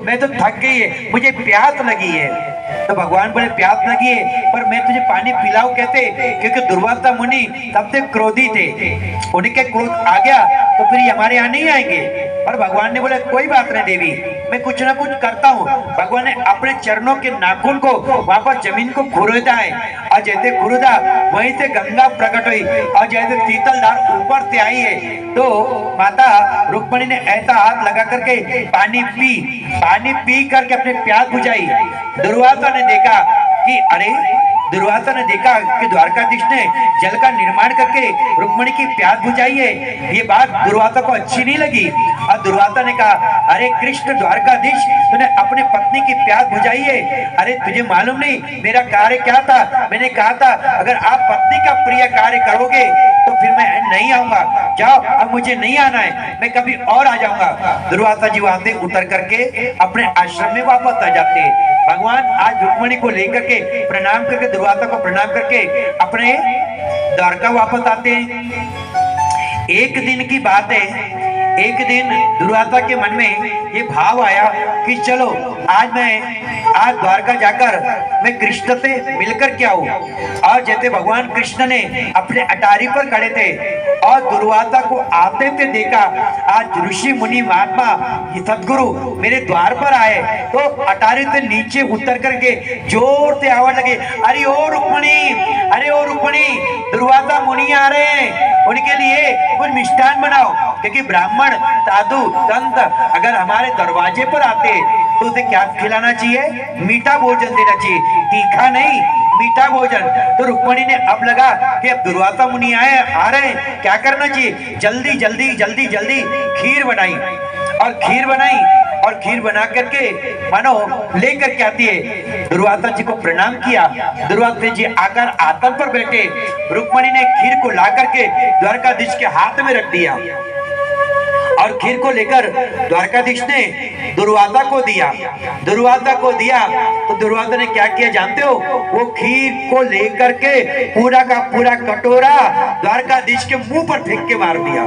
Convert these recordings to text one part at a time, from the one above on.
मैं तो थक गई है, मुझे प्यास लगी है। तो भगवान बोले प्यास लगी है पर मैं तुझे पानी पिलाऊं कहते, क्योंकि दुर्वासा मुनि तब से क्रोधी थे, उनके क्रोध आ गया तो फिर ये हमारे यहाँ नहीं आएंगे। पर भगवान ने बोला कोई बात नहीं देवी, मैं कुछ ना कुछ करता हूँ। भगवान ने अपने चरणों के नाखून को वहां पर जमीन को खुरदा है, और जैसे खुरदा वहीं से गंगा प्रकट हुई, और जैसे शीतल धार ऊपर से आई है तो माता रुक्मणी ने ऐसा हाथ लगा करके पानी पी करके अपने प्यास बुझाई। दुर्वासा ने देखा कि अरे, दुर्वासा ने देखा कि द्वारकाधीश ने जल का निर्माण करके रुक्मणी की प्यास बुझाई है। ये बात दुर्वासा को अच्छी नहीं लगी, और दुर्वासा ने कहा अरे कृष्ण द्वारकाधीश, तूने अपने पत्नी की प्यास बुझाई है, अरे तुझे मालूम नहीं मेरा कार्य क्या था? मैंने कहा था अगर आप पत्नी का प्रिय कार्य करोगे तो फिर मैं नहीं आऊंगा, जाओ अब मुझे नहीं आना है, मैं कभी और आ जाऊंगा। दुर्वासा जी वहां से उतर करके अपने आश्रम में वापस आ जाते हैं। भगवान आज रुक्मणी को लेकर के प्रणाम करके, दुर्वासा को प्रणाम करके अपने द्वारका वापस आते हैं। एक दिन की बात है, एक दिन दुर्वासा के मन में ये भाव आया कि चलो आज द्वारका जाकर मैं कृष्ण से मिलकर के आऊं। और जैसे भगवान कृष्ण ने अपने अटारी पर खड़े थे और दुर्वासा को आते थे देखा, आज ऋषि मुनि महात्मा सदगुरु मेरे द्वार पर आए तो अटारी से नीचे उतर करके जोर से आवाज लगे, अरे ओ रुक्मणी, अरे ओ रुक्मणी, दुर्वासा मुनि आ रहे हैं, उनके लिए कुछ मिष्ठान बनाओ। क्योंकि ब्राह्मण साधु संत अगर हमारे दरवाजे पर आते तो उसे क्या खिलाना चाहिए? मीठा भोजन देना चाहिए, तीखा नहीं, मीठा भोजन। तो रुक्मणी ने अब लगा कि अब दुर्वासा मुनि आ रहे हैं, क्या करना चाहिए? जल्दी जल्दी जल्दी जल्दी खीर बनाई, और खीर बना करके मानो लेकर के आती है। दुर्वासा जी को प्रणाम किया, दुर्वासा जी आकर आसन पर बैठे, रुक्मणी ने खीर को ला करके द्वारकाधीश के हाथ में रख दिया, और खीर को लेकर द्वारकाधीश ने दुर्वासा को दिया। तो दुर्वासा ने क्या किया जानते हो? वो खीर को लेकर के पूरा का पूरा कटोरा द्वारकाधीश के मुंह पर फेंक के मार दिया।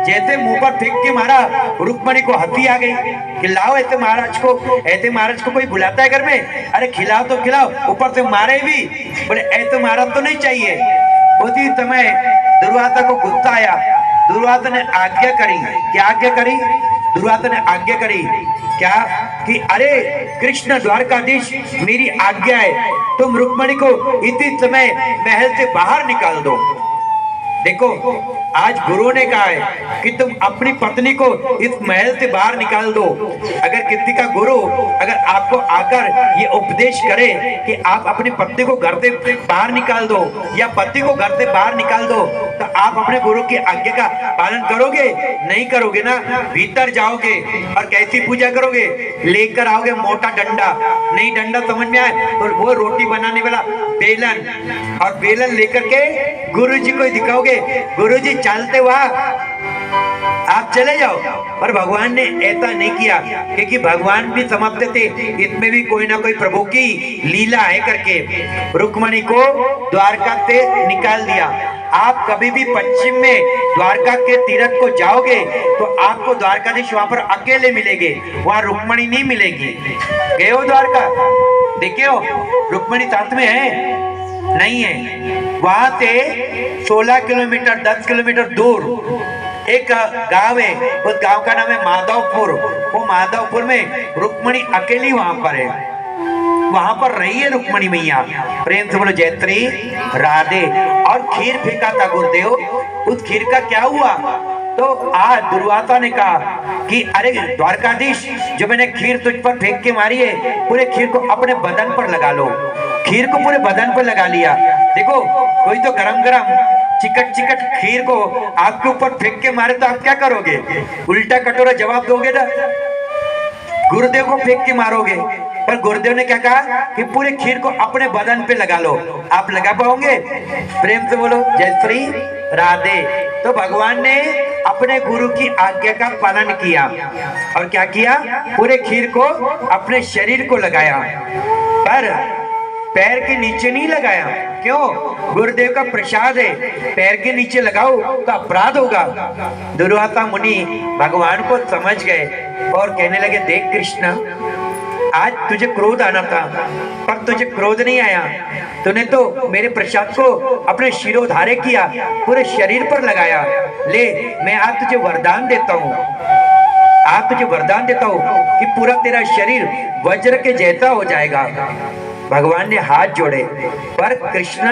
जैसे मुंह पर फेंक के मारा, रुक्मणी को हंसी आ गई कि लाओ ऐसे महाराज को कोई बुलाता है घर में, अरे खिलाओ तो खिलाओ, ऊपर से मारे भी, बोले ऐसे मारा तो नहीं चाहिए। उसी समय दुर्वासा को गुस्सा आया, दुर्वासा ने आज्ञा करी। क्या आज्ञा करी? दुर्वासा ने आज्ञा करी क्या कि अरे कृष्ण द्वारकाधीश, मेरी आज्ञा है तुम रुक्मणी को इसी समय महल से बाहर निकाल दो। देखो आज गुरु ने कहा है कि तुम अपनी पत्नी को इस महल से बाहर निकाल दो। अगर किसी का गुरु अगर आपको आकर ये उपदेश करे कि आप अपनी पत्नी को घर से बाहर निकाल दो या पति को घर से बाहर निकाल दो, तो आप अपने गुरु की आज्ञा का पालन करोगे? नहीं करोगे ना। भीतर जाओगे और कैसी पूजा करोगे? लेकर आओगे मोटा डंडा, नहीं डंडा समझ में आए तो वो रोटी बनाने वाला बेलन, और बेलन लेकर के गुरु जी को दिखाओगे, गुरु जी चलते हुआ आप चले जाओ। पर भगवान ने ऐसा नहीं किया, क्योंकि भगवान भी समझते थे इसमें भी कोई ना कोई प्रभु की लीला है करके रुक्मणी को द्वारका से निकाल दिया। आप कभी भी पश्चिम में द्वारका के तीर्थ को जाओगे तो आपको द्वारकाधीश वहां पर अकेले मिलेंगे, वहां रुक्मणी नहीं मिलेगी। गए हो द्वारका? देखे हो रुक्मणी साथ में है? नहीं है। वहां से 16 किलोमीटर 10 किलोमीटर दूर एक गांव है, उस गांव का नाम है माधवपुर। वो माधवपुर में रुक्मणी अकेली वहां पर है, वहां पर रही है रुक्मणी मैया। प्रेम से बोलो जय श्री राधे। और खीर फेंका था गुरुदेव, उस खीर का क्या हुआ? तो आज दुर्वासा ने कहा कि अरे द्वारकाधीश, जो मैंने खीर तुझ पर फेंक के मारी है, पूरे खीर को अपने बदन पर लगा लो। खीर को पूरे बदन पर लगा लिया। देखो कोई तो गरम गरम चिकट चिकट खीर को आपके ऊपर फेंक के मारे तो आप क्या करोगे? उल्टा कटोरा जवाब दोगे ना, गुरुदेव को फेंक के मारोगे। पर गुरुदेव ने क्या कहा कि पूरे खीर को अपने बदन पे लगा लो। आप लगा पाओगे? प्रेम से बोलो जय श्री राधे। तो भगवान ने अपने गुरु की आज्ञा का पालन किया और क्या किया? पूरे खीर को अपने शरीर को लगाया, पर पैर के नीचे नहीं लगाया। क्यों? गुरुदेव का प्रसाद है, पैर के नीचे लगाओ तो अपराध होगा। दुर्वासा मुनि भगवान को समझ गए और कहने लगे, देख कृष्ण, आज तुझे क्रोध आना था पर तुझे क्रोध नहीं आया। तूने तो मेरे प्रसाद को अपने शिरोधार्य किया, पूरे शरीर पर लगाया। ले, मैं आज तुझे वरदान देता हूँ, आज तुझे वरदान देता हूँ कि पूरा तेरा शरीर वज्र के जैसा हो जाएगा। भगवान ने हाथ जोड़े पर कृष्ण